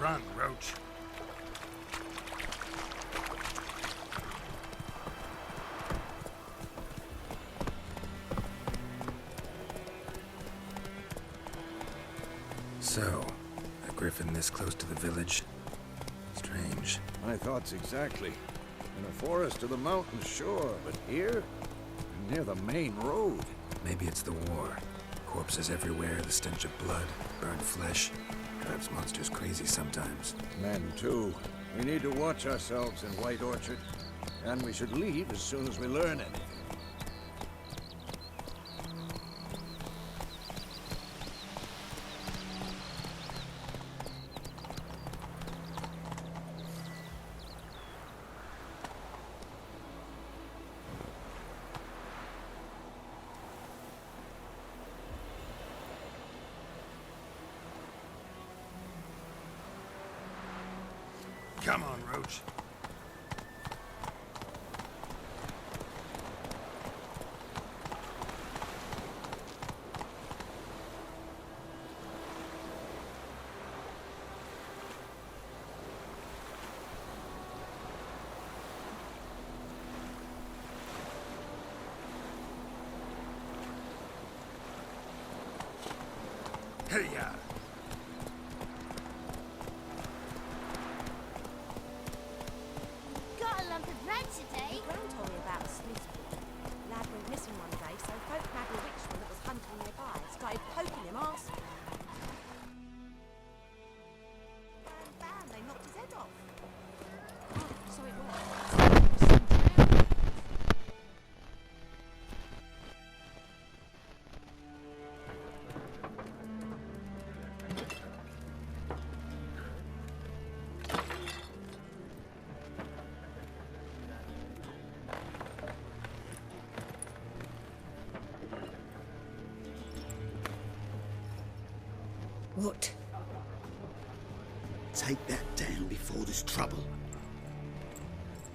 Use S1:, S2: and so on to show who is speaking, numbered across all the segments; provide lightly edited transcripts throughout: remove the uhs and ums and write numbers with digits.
S1: Run, Roach. So, a griffin this close to the village? Strange.
S2: My thoughts exactly. In a forest or the mountains, sure, but here? Near the main road.
S1: Maybe it's the war. Corpses everywhere, the stench of blood, burned flesh. Drives monsters crazy sometimes.
S2: Men, too. We need to watch ourselves in White Orchard. And we should leave as soon as we learn anything.
S1: Come on, Roach. Hey-ya!
S3: Got a lump of bread today.
S4: Gran told me about a sleuth boy. Lad went missing one day, so folk nabbed a witchman that was hunting nearby. Started poking him arsenal. Bam, they knocked his head off. Oh, so it was.
S5: What? Take that down before there's trouble.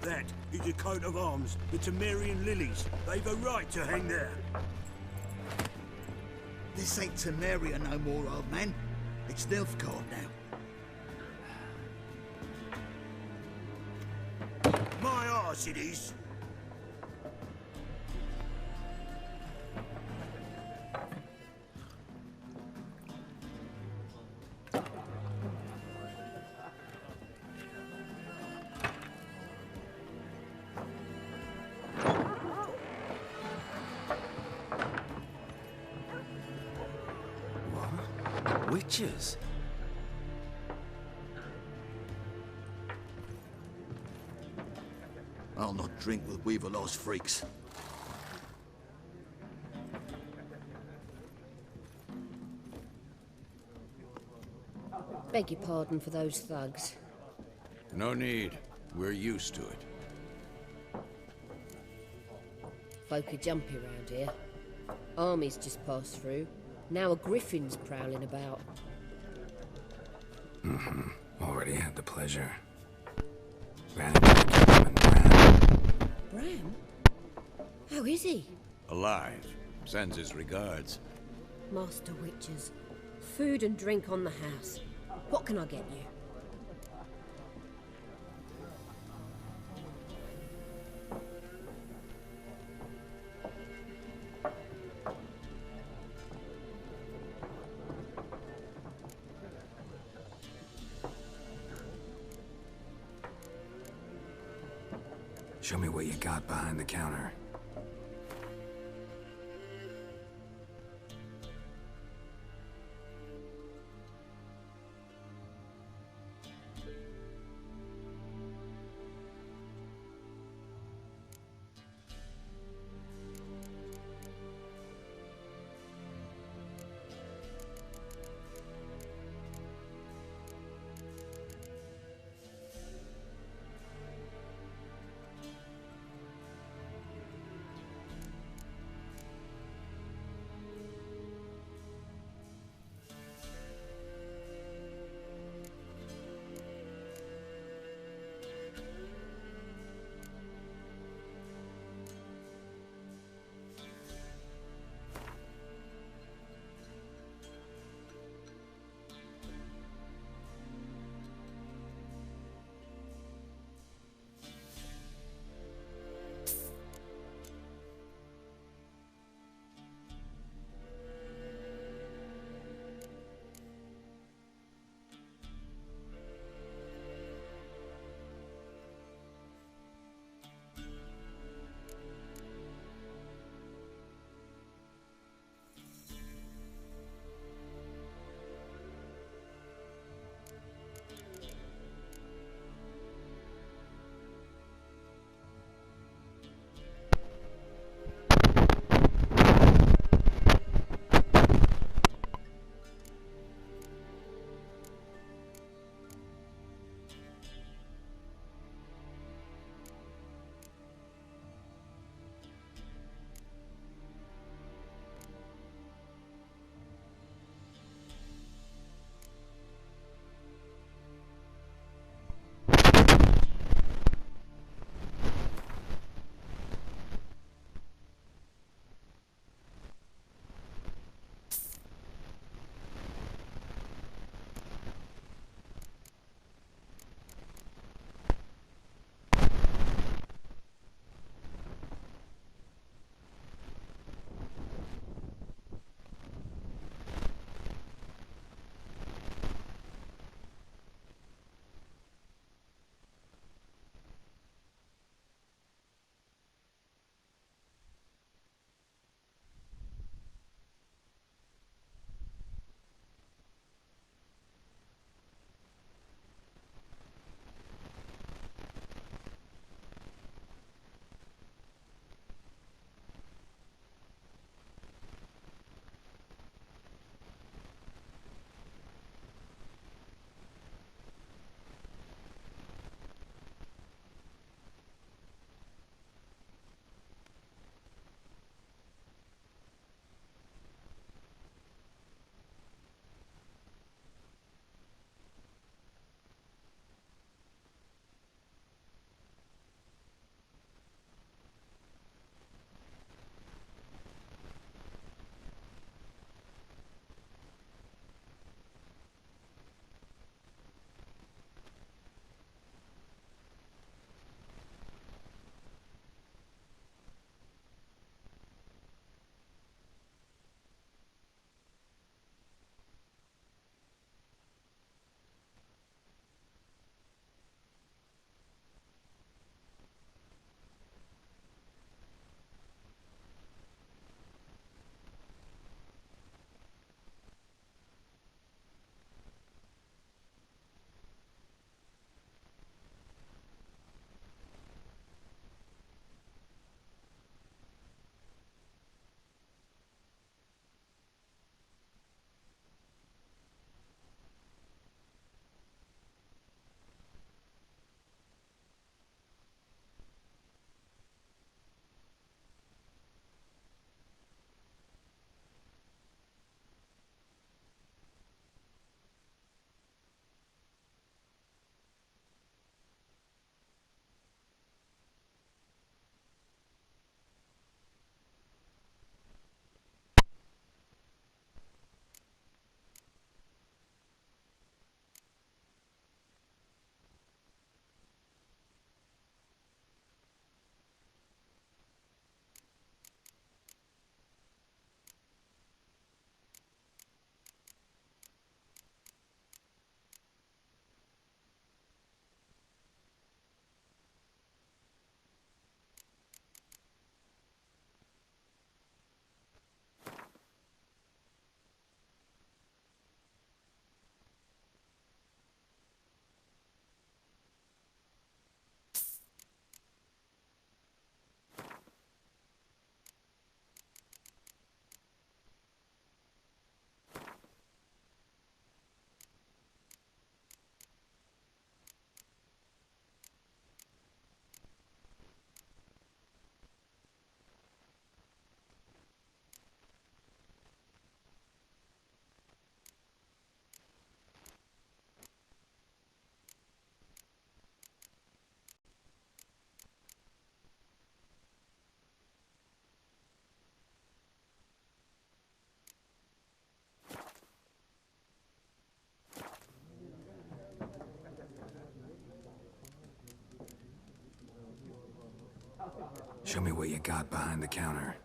S6: That is a coat of arms, the Temerian lilies. They've a right to hang there.
S5: This ain't Temeria no more, old man. It's Nilfgaard now.
S6: My arse it is.
S1: Witches?
S5: I'll not drink with Weaverlaw's freaks.
S7: Beg your pardon for those thugs.
S2: No need. We're used to it.
S7: Folk are jumpy around here. Armies just passed through. Now a griffin's prowling about.
S1: Already had the pleasure. Ran into the captain, Bram.
S7: Bram? How is he?
S2: Alive. Sends his regards.
S7: Master Witches. Food and drink on the house. What can I get you?
S1: Show me what you got behind the counter. Show me what you got behind the counter.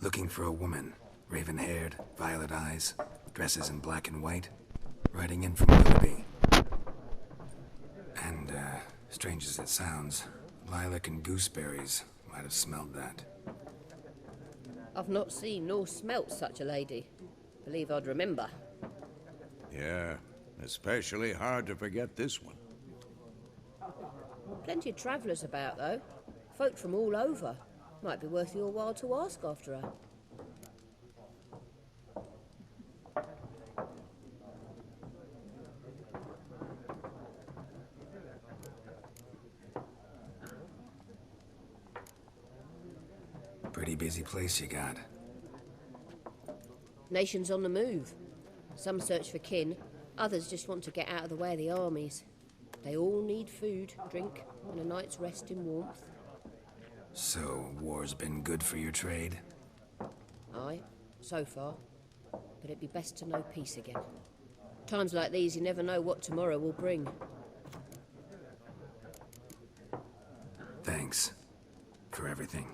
S1: Looking for a woman. Raven-haired, violet eyes, dresses in black and white. Riding in from Willoughby. And, strange as it sounds, lilac and gooseberries might have smelled that.
S7: I've not seen nor smelt such a lady. Believe I'd remember.
S2: Yeah, especially hard to forget this one.
S7: Plenty of travellers about, though. Folk from all over. Might be worth your while to ask after her.
S1: Pretty busy place you got.
S7: Nations on the move. Some search for kin, others just want to get out of the way of the armies. They all need food, drink, and a night's rest in warmth.
S1: So, war's been good for your trade?
S7: Aye, so far. But it'd be best to know peace again. Times like these, you never know what tomorrow will bring.
S1: Thanks. For everything.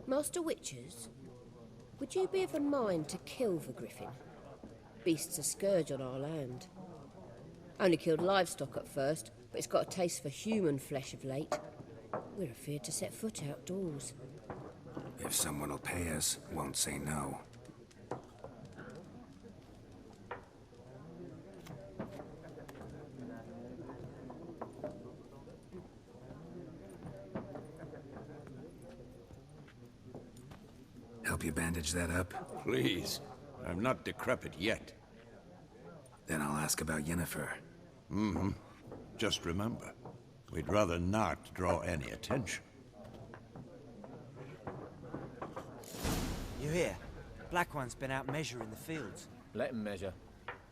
S7: Master Witchers, would you be of a mind to kill the griffin? Beast's a scourge on our land. Only killed livestock at first, but it's got a taste for human flesh of late. We're afeard to set foot outdoors.
S1: If someone will pay us, won't say no. Help you bandage that up?
S2: Please. I'm not decrepit yet.
S1: Then I'll ask about Yennefer.
S2: Mm-hmm. Just remember, we'd rather not draw any attention.
S8: You hear? Black One's been out measuring the fields.
S9: Let him measure.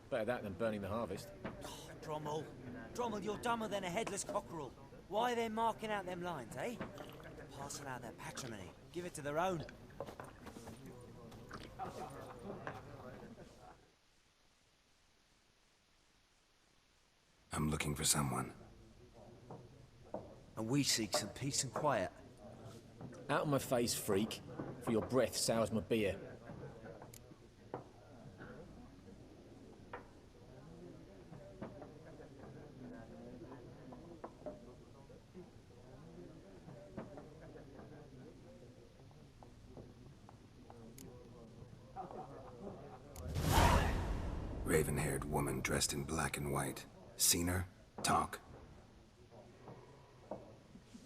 S9: Better that than burning the harvest.
S8: Oh, Drommel. Drommel, you're dumber than a headless cockerel. Why are they marking out them lines, eh? Passing out their patrimony. Give it to their own.
S1: I'm looking for someone.
S8: And we seek some peace and quiet.
S9: Out of my face, freak, for your breath sours my beer.
S1: Raven-haired woman dressed in black and white. Seen her? Talk.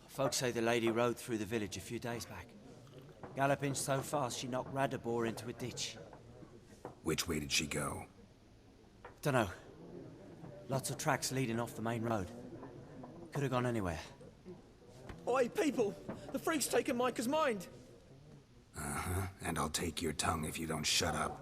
S8: Folks say the lady rode through the village a few days back. Galloping so fast she knocked Radabor into a ditch.
S1: Which way did she go?
S8: Dunno. Lots of tracks leading off the main road. Could have gone anywhere.
S9: Oi, people! The freak's taken Micah's mind!
S1: Uh-huh, and I'll take your tongue if you don't shut up.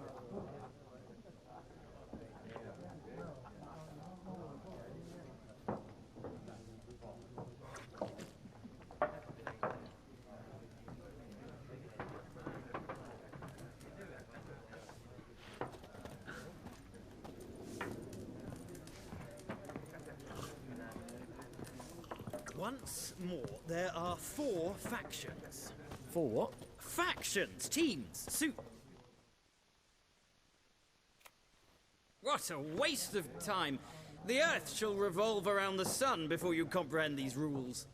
S10: Once more, there are 4 factions.
S9: For what?
S10: Factions, teams, suit. What a waste of time. The Earth shall revolve around the sun before you comprehend these rules.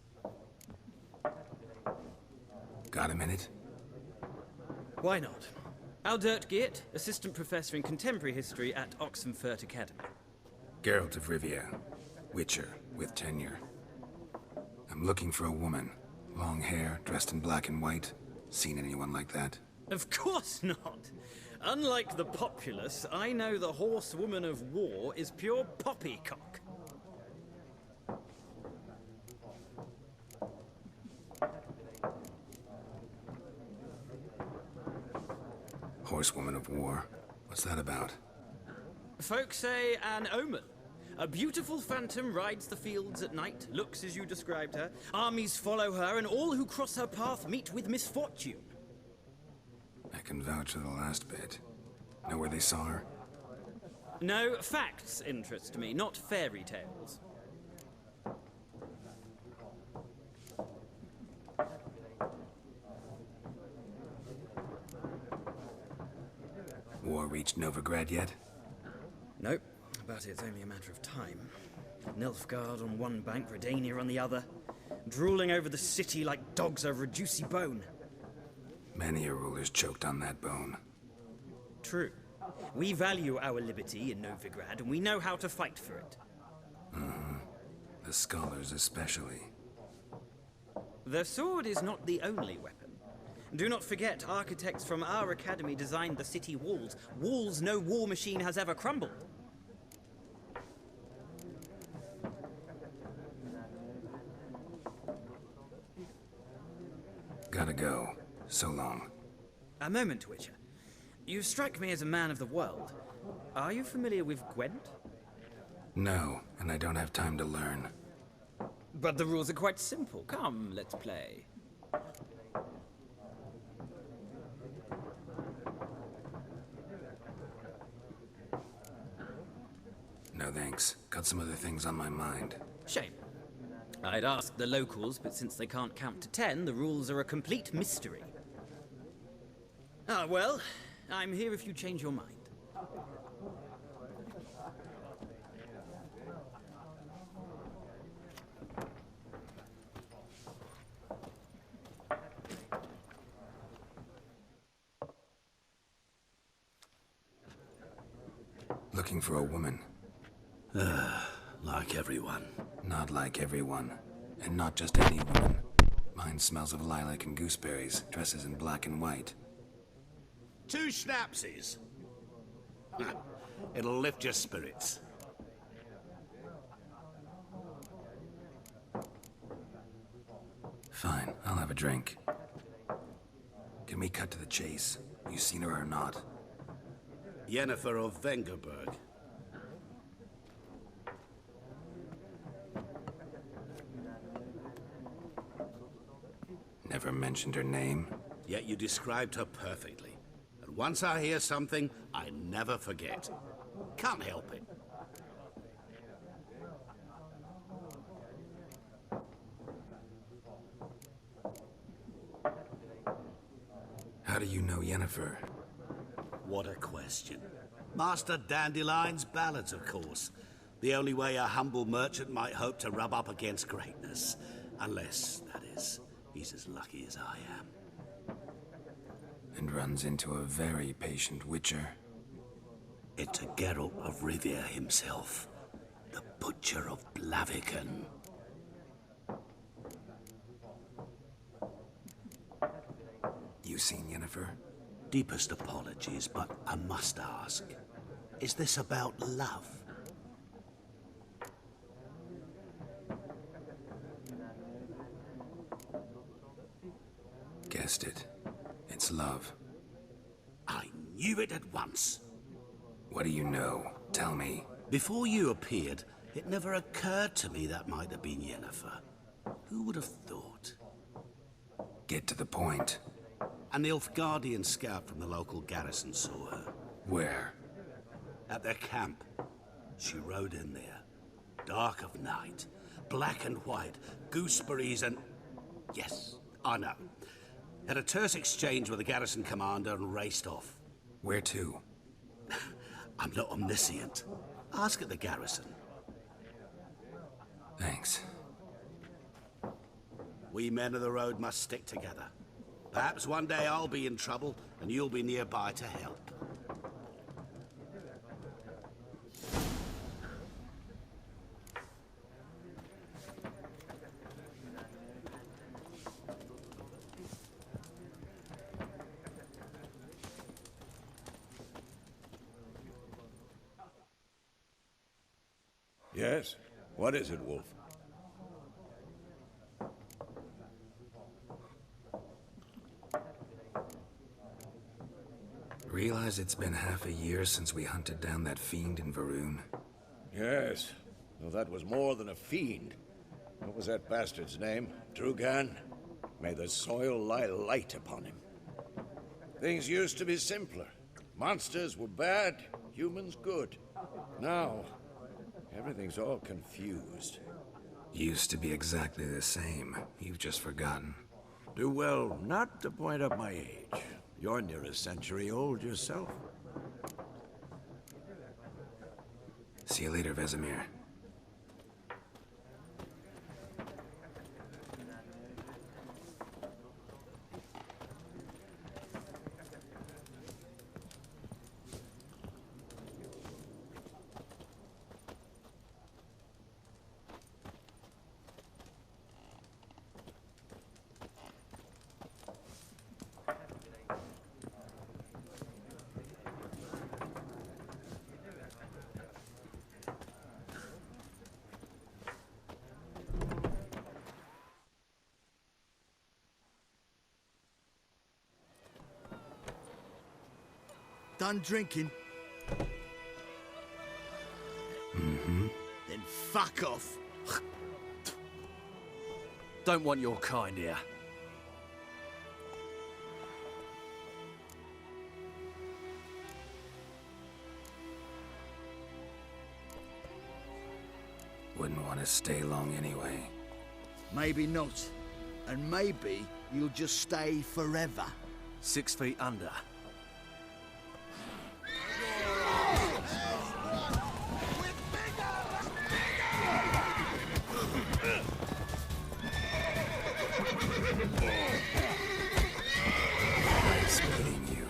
S1: Got a minute?
S10: Why not? Aldert Geert, Assistant Professor in Contemporary History at Oxenfurt Academy.
S1: Geralt of Rivia. Witcher, with tenure. I'm looking for a woman. Long hair, dressed in black and white. Seen anyone like that?
S10: Of course not. Unlike the populace, I know the horsewoman of war is pure poppycock.
S1: Horsewoman of war? What's that about?
S10: Folk say an omen. A beautiful phantom rides the fields at night, looks as you described her. Armies follow her, and all who cross her path meet with misfortune.
S1: I can vouch for the last bit. Know where they saw her?
S10: No, facts interest me, not fairy tales.
S1: War reached Novigrad yet?
S10: Nope, but it's only a matter of time. Nilfgaard on one bank, Redania on the other, drooling over the city like dogs over a juicy bone.
S1: Many a ruler's choked on that bone.
S10: True. We value our liberty in Novigrad, and we know how to fight for it.
S1: The scholars especially.
S10: The sword is not the only weapon. Do not forget, architects from our academy designed the city walls. Walls no war machine has ever crumbled.
S1: Gotta go. So long.
S10: A moment, Witcher. You strike me as a man of the world. Are you familiar with Gwent?
S1: No, and I don't have time to learn.
S10: But the rules are quite simple. Come, let's play.
S1: No thanks. Got some other things on my mind.
S10: Shame. I'd ask the locals, but since they can't count to 10, the rules are a complete mystery. Ah, well, I'm here if you change your mind.
S1: Looking for a woman.
S5: Like everyone.
S1: Not like everyone. And not just any woman. Mine smells of lilac and gooseberries, dresses in black and white.
S5: 2 schnapsies. It'll lift your spirits.
S1: Fine, I'll have a drink. Can we cut to the chase? You seen her or not?
S5: Yennefer of Vengerberg.
S1: Never mentioned her name.
S5: Yet you described her perfectly. And once I hear something, I never forget. Can't help it.
S1: How do you know Yennefer?
S5: What a question. Master Dandelion's ballads, of course. The only way a humble merchant might hope to rub up against greatness. Unless, that is, he's as lucky as I am.
S1: And runs into a very patient witcher.
S5: It's a Geralt of Rivia himself. The Butcher of Blaviken.
S1: You seen Yennefer?
S5: Deepest apologies, but I must ask. Is this about love?
S1: Guessed it. It's love.
S5: I knew it at once.
S1: What do you know? Tell me.
S5: Before you appeared, it never occurred to me that might have been Yennefer. Who would have thought?
S1: Get to the point.
S5: An Nilfgaardian scout from the local garrison saw her.
S1: Where?
S5: At their camp. She rode in there. Dark of night. Black and white. Gooseberries and... Yes, I know. Had a terse exchange with the garrison commander and raced off.
S1: Where to?
S5: I'm not omniscient. Ask at the garrison.
S1: Thanks.
S5: We men of the road must stick together. Perhaps one day I'll be in trouble and you'll be nearby to help.
S2: Yes? What is it, Wolf?
S1: Realize it's been half a year since we hunted down that fiend in Varun?
S2: Yes. Though that was more than a fiend. What was that bastard's name? Drugan? May the soil lie light upon him. Things used to be simpler. Monsters were bad, humans good. Now, everything's all confused.
S1: Used to be exactly the same. You've just forgotten.
S2: Do well not to point up my age. You're near a century old yourself.
S1: See you later, Vesemir.
S11: Done drinking?
S1: Mm-hmm.
S11: Then fuck off.
S9: Don't want your kind here.
S1: Wouldn't want to stay long anyway.
S11: Maybe not. And maybe you'll just stay forever.
S9: 6 feet under.
S1: Nice meeting you.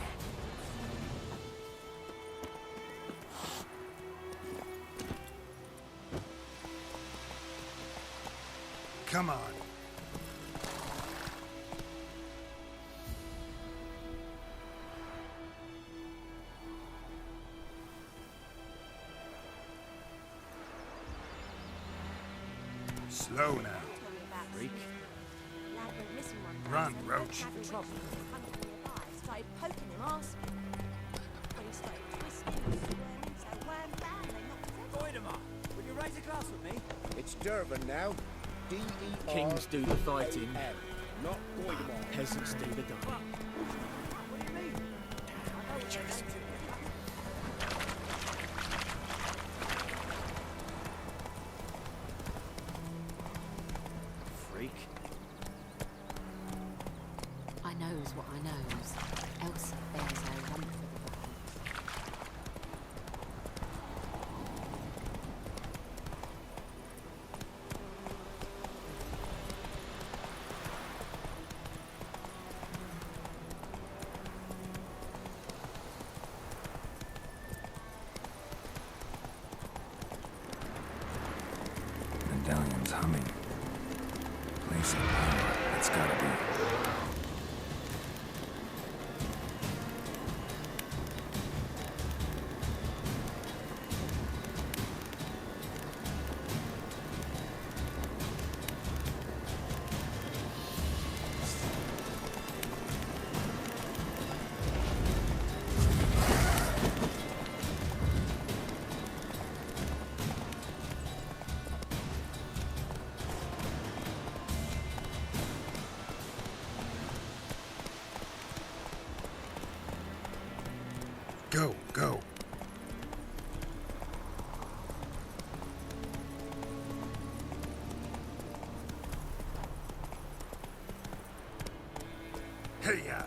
S6: Come on. Slow now.
S4: Freak. Lad went missing one day,
S6: Run,
S4: so
S6: Roach.
S4: having trouble with the hunter nearby. Started poking him, asking. When he started twisting and squirming, so wham bam, they knocked his head off.
S8: Goidemar, will you raise a glass with me?
S12: It's Durban now. D-E-R...
S9: Kings do the fighting.
S12: Not Goidemar.
S9: Peasants do the dying.
S8: What do you mean? I know what you're saying.
S9: Freak.
S13: I knows what I knows.
S1: coming. Place of power, it's gotta be. Go, go. Hey-ya!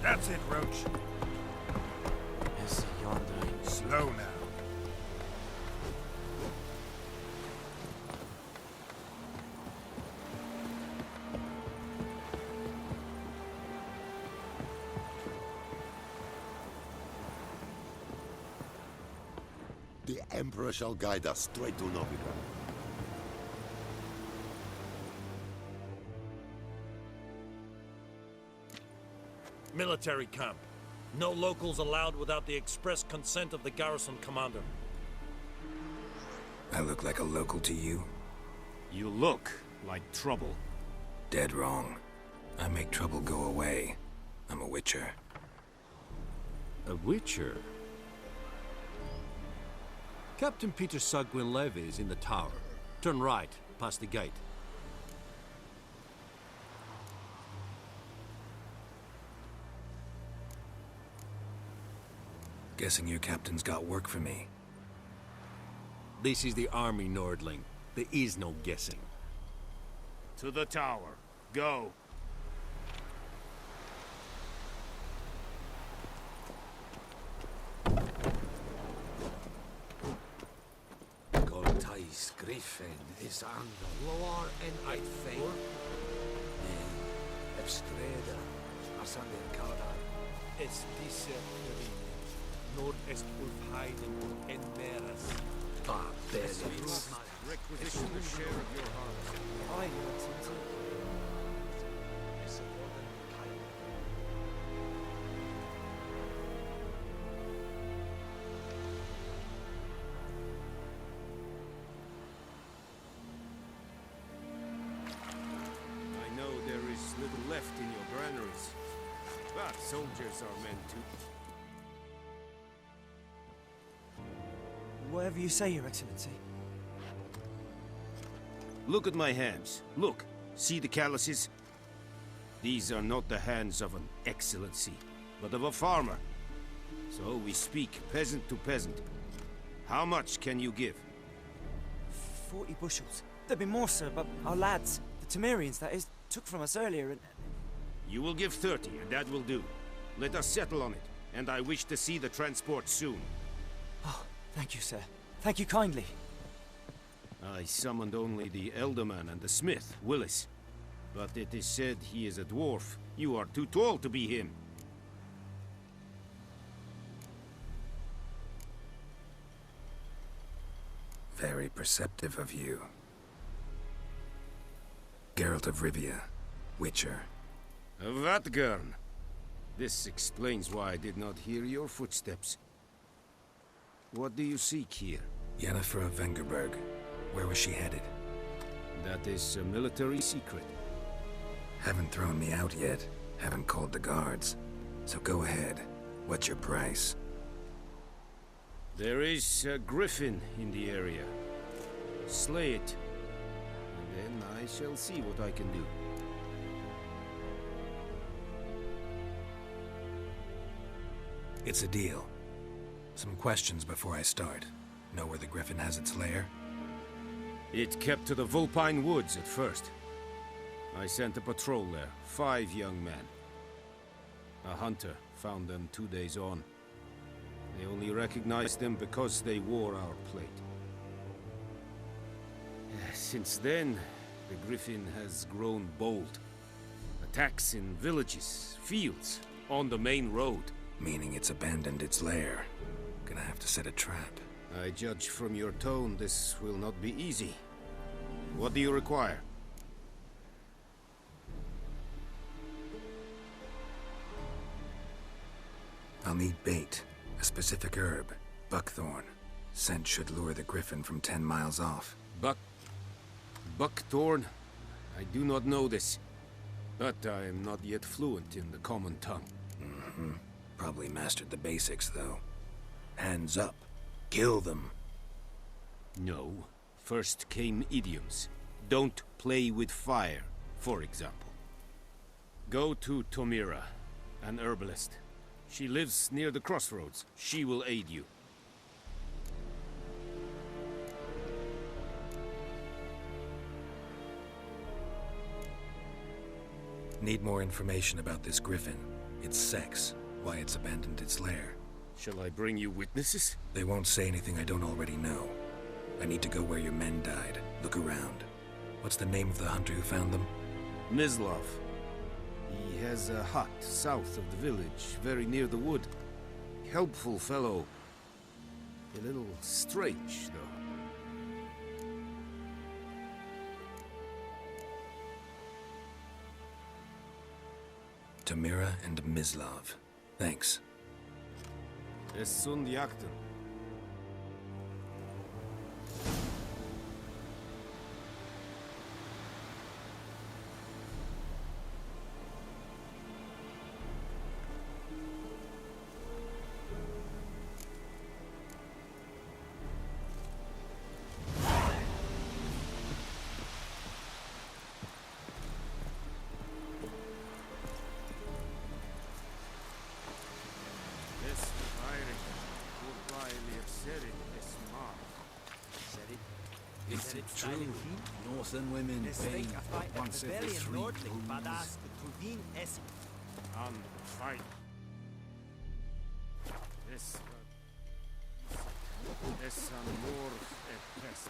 S1: That's it, Roach.
S8: Yes, yonder.
S1: Slow now.
S13: The Emperor shall guide us straight to Novigrad.
S14: Military camp. No locals allowed without the express consent of the garrison commander.
S1: I look like a local to you?
S15: You look like trouble.
S1: Dead wrong. I make trouble go away. I'm a witcher.
S15: A witcher? Captain Peter Sagwin Levy is in the tower. Turn right, past the gate.
S1: Guessing your captain's got work for me.
S15: This is the army, Nordling. There is no guessing. To the tower. Go.
S5: Goltais Griffin is on the lower and I'd favor. Ebstreda, Asander Kara, Estice Nord-Est Ulfheiden and Meras. Barbarians.
S15: Requisition the share of your harvest.
S8: Aye, Your Excellency.
S15: I know there is little left in your granaries, but soldiers are meant to.
S8: Whatever you say, Your Excellency.
S15: Look at my hands. Look. See the calluses? These are not the hands of an excellency, but of a farmer. So we speak peasant to peasant. How much can you give?
S8: 40 bushels. There'd be more, sir, but our lads, the Temerians, that is, took from us earlier and...
S15: You will give 30, and that will do. Let us settle on it, and I wish to see the transport soon.
S8: Oh, thank you, sir. Thank you kindly.
S15: I summoned only the Elderman and the smith, Willis. But it is said he is a dwarf. You are too tall to be him.
S1: Very perceptive of you. Geralt of Rivia, Witcher.
S15: Vatgern. This explains why I did not hear your footsteps. What do you seek here?
S1: Yennefer of Vengerberg. Where was she headed?
S15: That is a military secret.
S1: Haven't thrown me out yet. Haven't called the guards. So go ahead. What's your price?
S15: There is a griffin in the area. slay it. And then I shall see what I can do.
S1: It's a deal. Some questions before I start. Know where the griffin has its lair?
S15: It kept to the Vulpine Woods at first. I sent a patrol there, 5 young men. A hunter found them 2 days on. They only recognized them because they wore our plate. Since then, the griffin has grown bold. Attacks in villages, fields, on the main road.
S1: Meaning it's abandoned its lair. Gonna have to set a trap.
S15: I judge from your tone this will not be easy. What do you require?
S1: I'll need bait. A specific herb. Buckthorn. Scent should lure the griffin from 10 miles off.
S15: Buckthorn? I do not know this. But I am not yet fluent in the common tongue.
S1: Mm-hmm. Probably mastered the basics, though. Hands up. Kill them.
S15: No. First came idioms. Don't play with fire, for example. Go to Tomira, an herbalist. She lives near the crossroads. She will aid you.
S1: Need more information about this griffin. Its sex. Why it's abandoned its lair.
S15: Shall I bring you witnesses?
S1: They won't say anything I don't already know. I need to go where your men died. Look around. What's the name of the hunter who found them?
S15: Mislav. He has a hut south of the village, very near the wood. Helpful fellow. A little strange, though.
S1: Tomira and Mislav. Thanks.
S15: Es sunt jakten.
S11: Is it true? Northern women paying once every 3 moons?
S15: On fight. This amor et pest.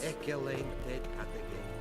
S11: Ekelen dead at the game.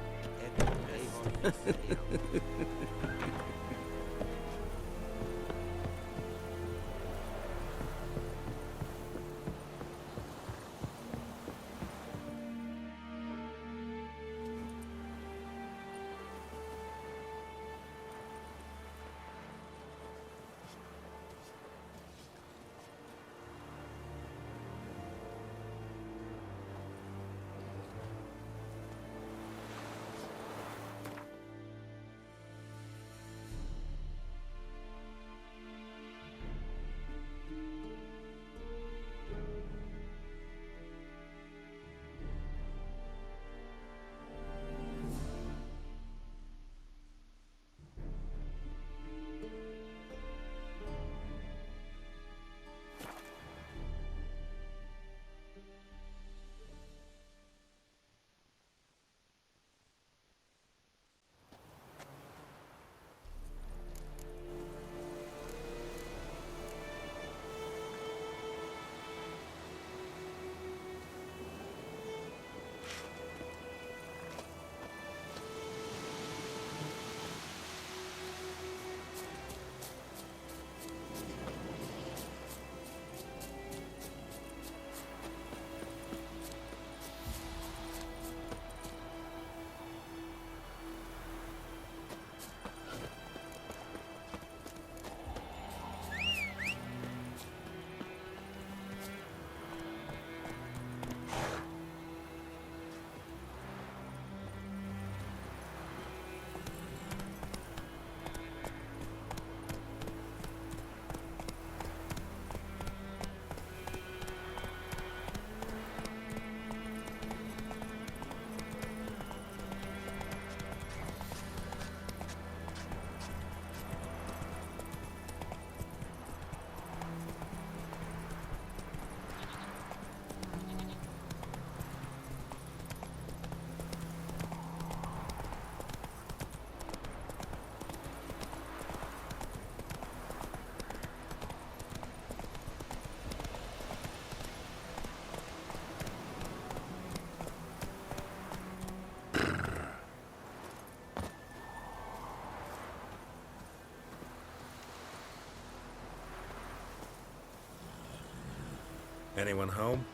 S14: Anyone home?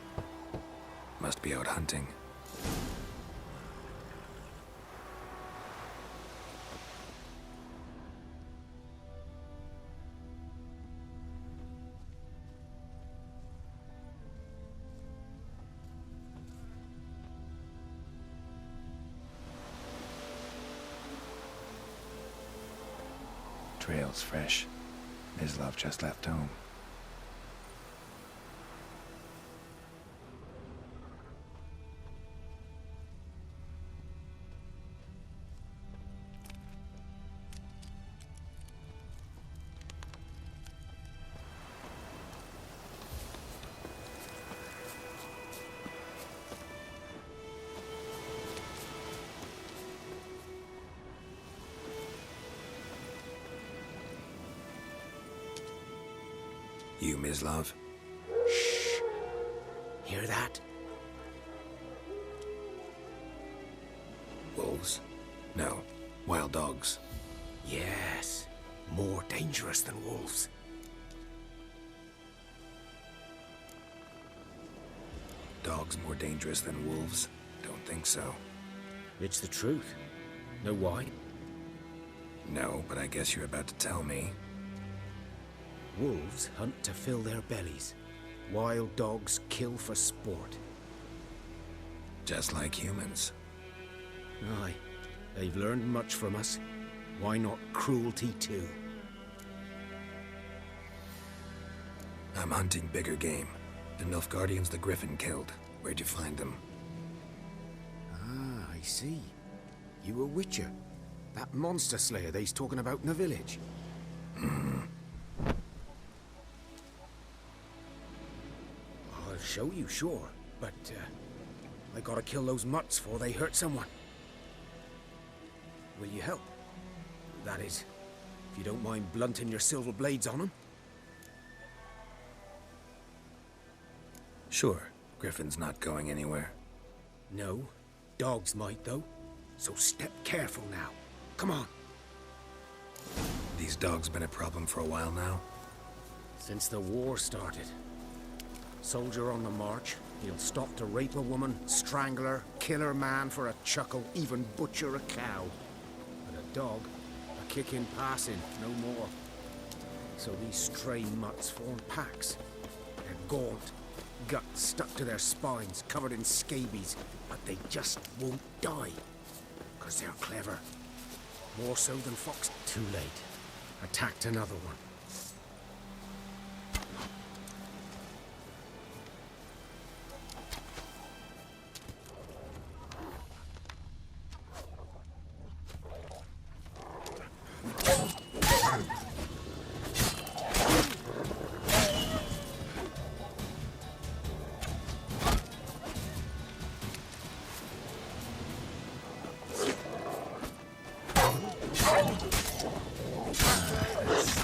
S1: Must be out hunting. Trail's fresh. Mislav just left home. You, Mislav?
S15: Shh. Hear that?
S1: Wolves? No. Wild dogs.
S15: Yes. More dangerous than wolves.
S1: Dogs more dangerous than wolves? Don't think so.
S15: It's the truth. Know why?
S1: No, but I guess you're about to tell me.
S15: Wolves hunt to fill their bellies. Wild dogs kill for sport.
S1: Just like humans.
S15: Aye. They've learned much from us. Why not cruelty too?
S1: I'm hunting bigger game. The Nilfgaardians the Griffin killed. Where'd you find them?
S15: Ah, I see. You a witcher. That monster slayer they's talking about in the village. I'll show you, sure. But, I gotta kill those mutts before they hurt someone. Will you help? That is, if you don't mind blunting your silver blades on them.
S1: Sure. Griffin's not going anywhere.
S15: No. Dogs might, though. So step careful now. Come on.
S1: These dogs been a problem for a while now?
S15: Since the war started. Soldier on the march, he'll stop to rape a woman, strangle her, kill her man for a chuckle, even butcher a cow. But a dog, a kick in passing, no more. So these stray mutts form packs. They're gaunt, guts stuck to their spines, covered in scabies, but they just won't die. 'Cause they're clever. More so than fox. Too late. Attacked another one.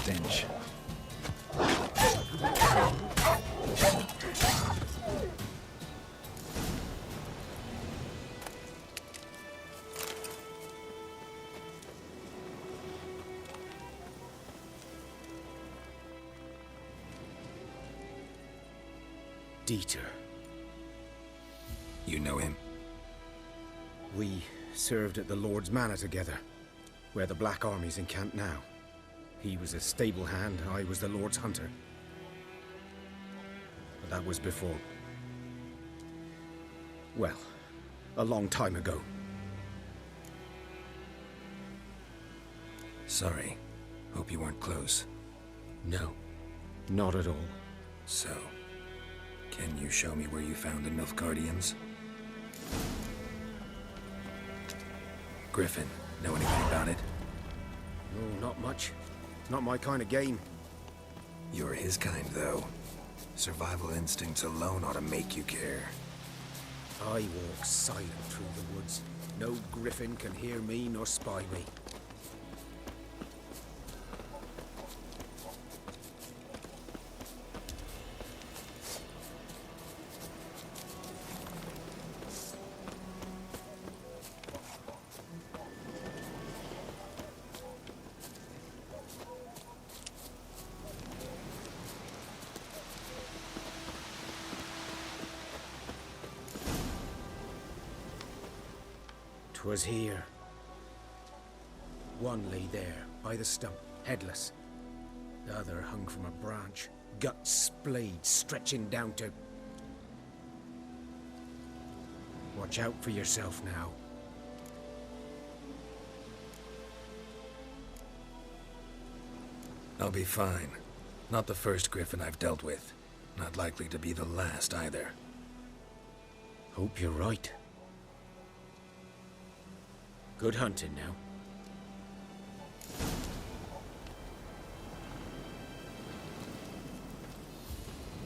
S1: Stench.
S15: Dieter.
S1: You know him?
S15: We served at the Lord's Manor together, where the Black Army's encamped now. He was a stable hand, I was the Lord's hunter. But that was before... well, a long time ago.
S1: Sorry. Hope you weren't close.
S15: No, not at all.
S1: So, can you show me where you found the Nilfgaardians? Griffin, know anything about it?
S15: No, not much. Not my kind of game.
S1: You're his kind, though. Survival instincts alone ought to make you care.
S15: I walk silent through the woods. No griffin can hear me nor spy me. 'Twas here. One lay there, by the stump, headless. The other hung from a branch, guts splayed, stretching down to... Watch out for yourself now.
S1: I'll be fine. Not the first griffin I've dealt with. Not likely to be the last either.
S15: Hope you're right. Good hunting now.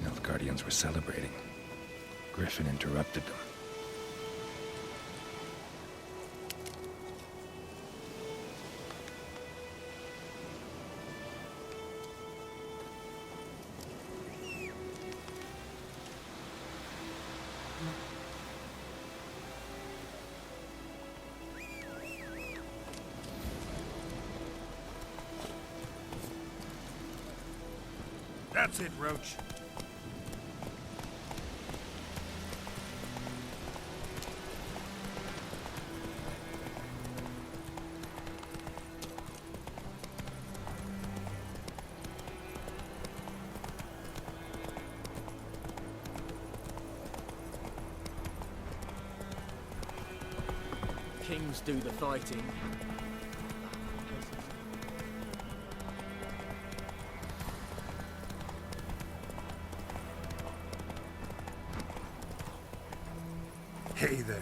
S1: Nilfgaardians were celebrating. Griffin interrupted them.
S14: That's it, Roach.
S9: Kings do the fighting.
S1: Hey there.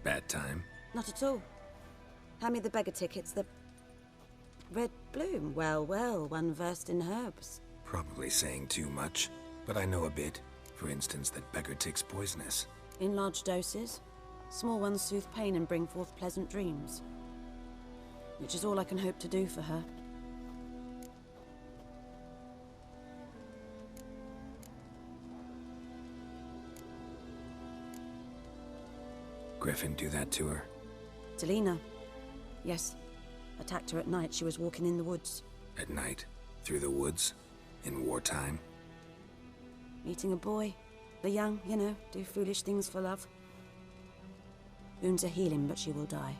S1: Bad time?
S16: Not at all. Hand me the beggar tickets, the... Red bloom. Well, well, one versed in herbs.
S1: Probably saying too much, but I know a bit. For instance, that beggar tick's poisonous.
S16: In large doses. Small ones soothe pain and bring forth pleasant dreams. Which is all I can hope to do for her.
S1: Griffin do that to her?
S16: Delina. Yes. Attacked her at night. She was walking in the woods.
S1: At night? Through the woods? In wartime?
S16: Meeting a boy. The young, you know, do foolish things for love. Wounds are healing, but she will die.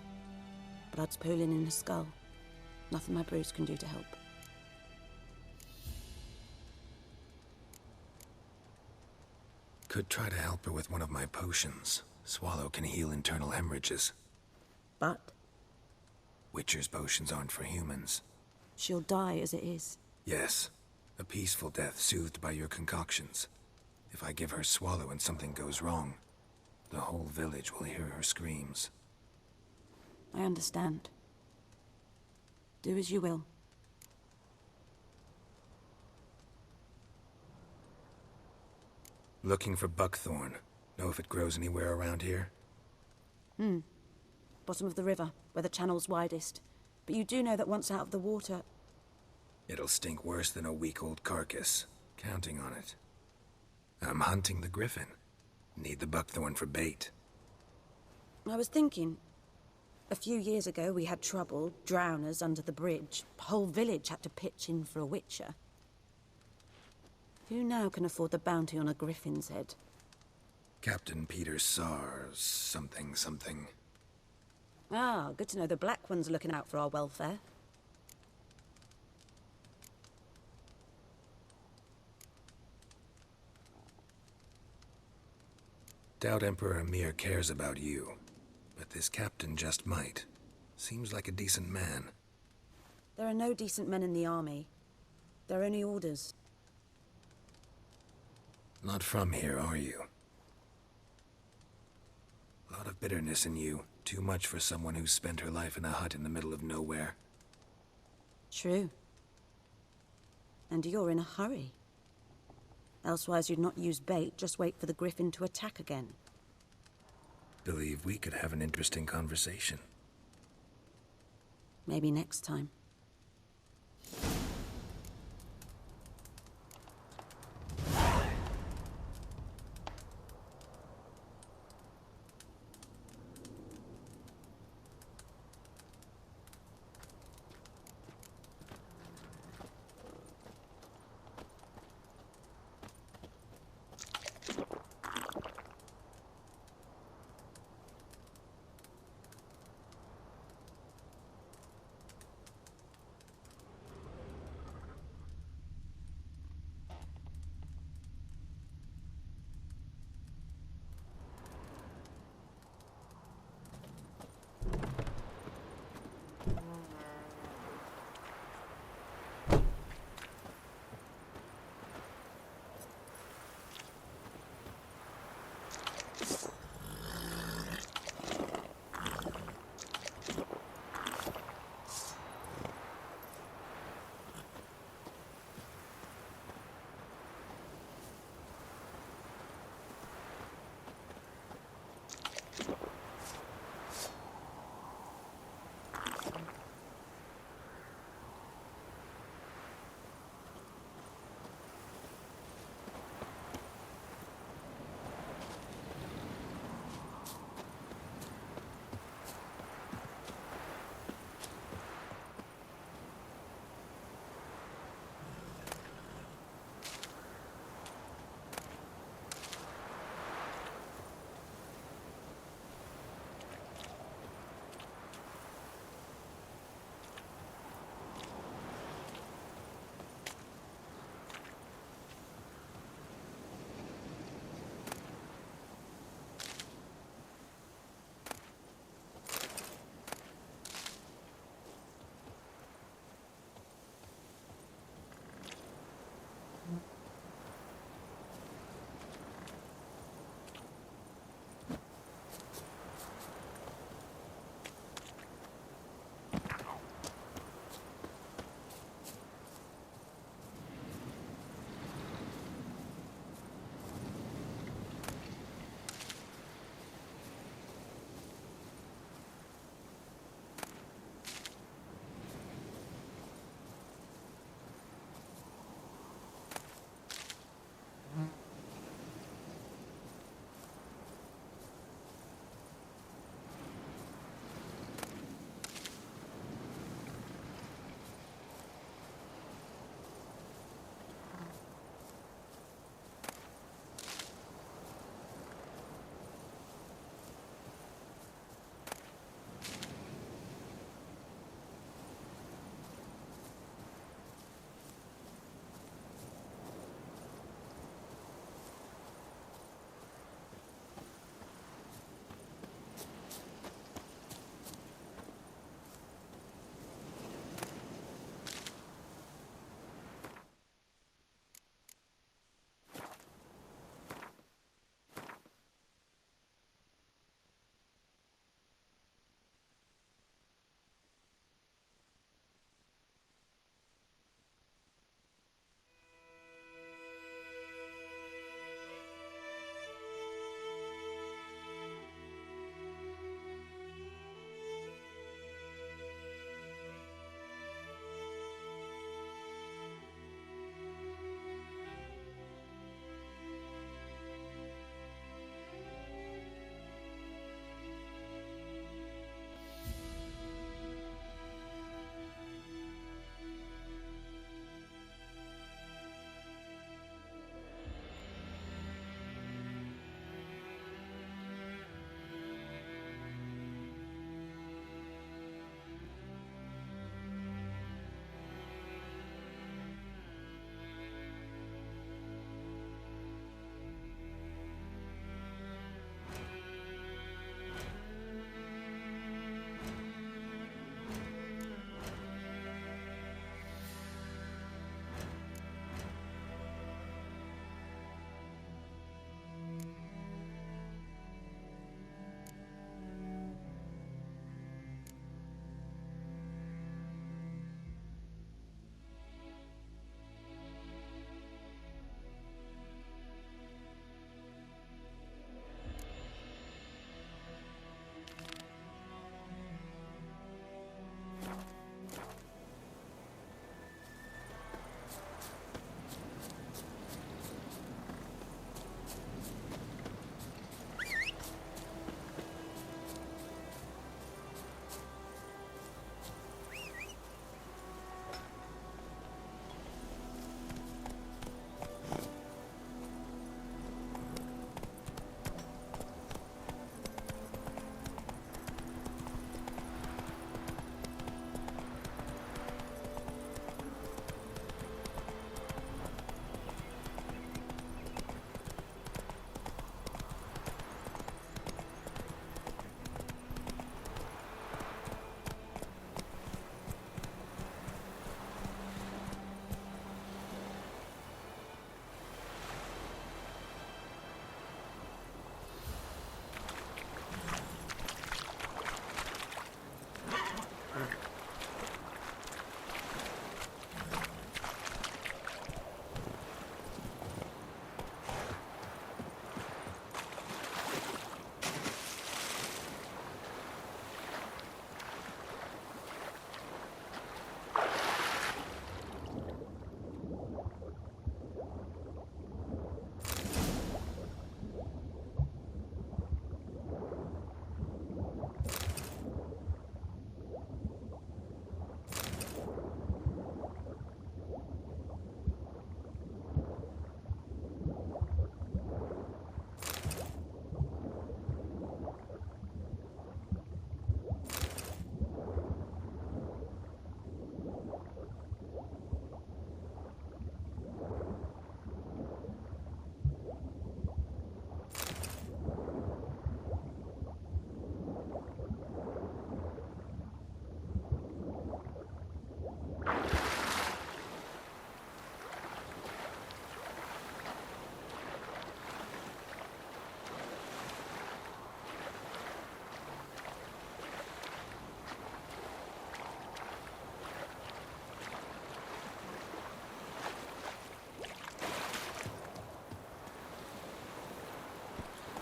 S16: Blood's pooling in her skull. Nothing my bruise can do to help.
S1: Could try to help her with one of my potions. Swallow can heal internal hemorrhages.
S16: But?
S1: Witcher's potions aren't for humans.
S16: She'll die as it is.
S1: Yes. A peaceful death soothed by your concoctions. If I give her Swallow and something goes wrong, the whole village will hear her screams.
S16: I understand. Do as you will.
S1: Looking for buckthorn. Know if it grows anywhere around here?
S16: Bottom of the river, where the channel's widest. But you do know that once out of the water...
S1: It'll stink worse than a week-old carcass. Counting on it. I'm hunting the griffin. Need the buckthorn for bait.
S16: I was thinking... A few years ago we had trouble, drowners under the bridge. Whole village had to pitch in for a witcher. Who now can afford the bounty on a griffin's head?
S1: Captain Peter Sars, something.
S16: Ah, good to know the Black One's looking out for our welfare.
S1: Doubt Emperor Emir cares about you, but this captain just might. Seems like a decent man.
S16: There are no decent men in the army. They're only orders.
S1: Not from here, are you? A lot of bitterness in you. Too much for someone who's spent her life in a hut in the middle of nowhere.
S16: True. And you're in a hurry. Elsewise you'd not use bait, just wait for the griffin to attack again.
S1: Believe we could have an interesting conversation.
S16: Maybe next time.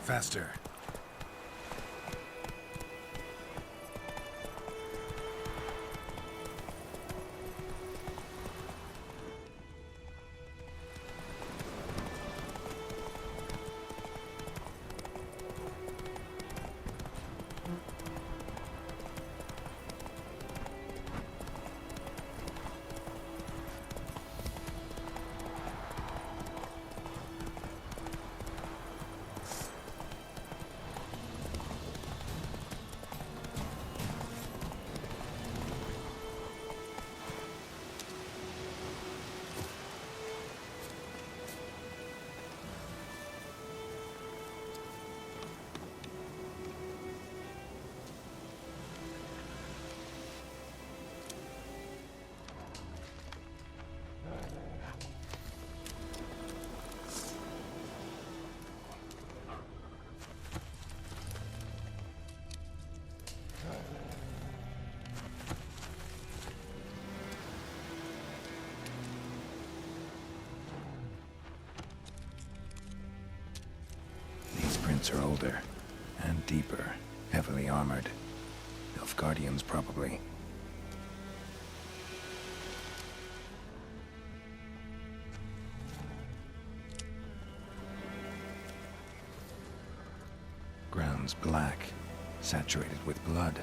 S1: faster. These prints are older and deeper, heavily armored. Nilfgaardians, probably. Ground's black, saturated with blood.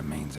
S1: remains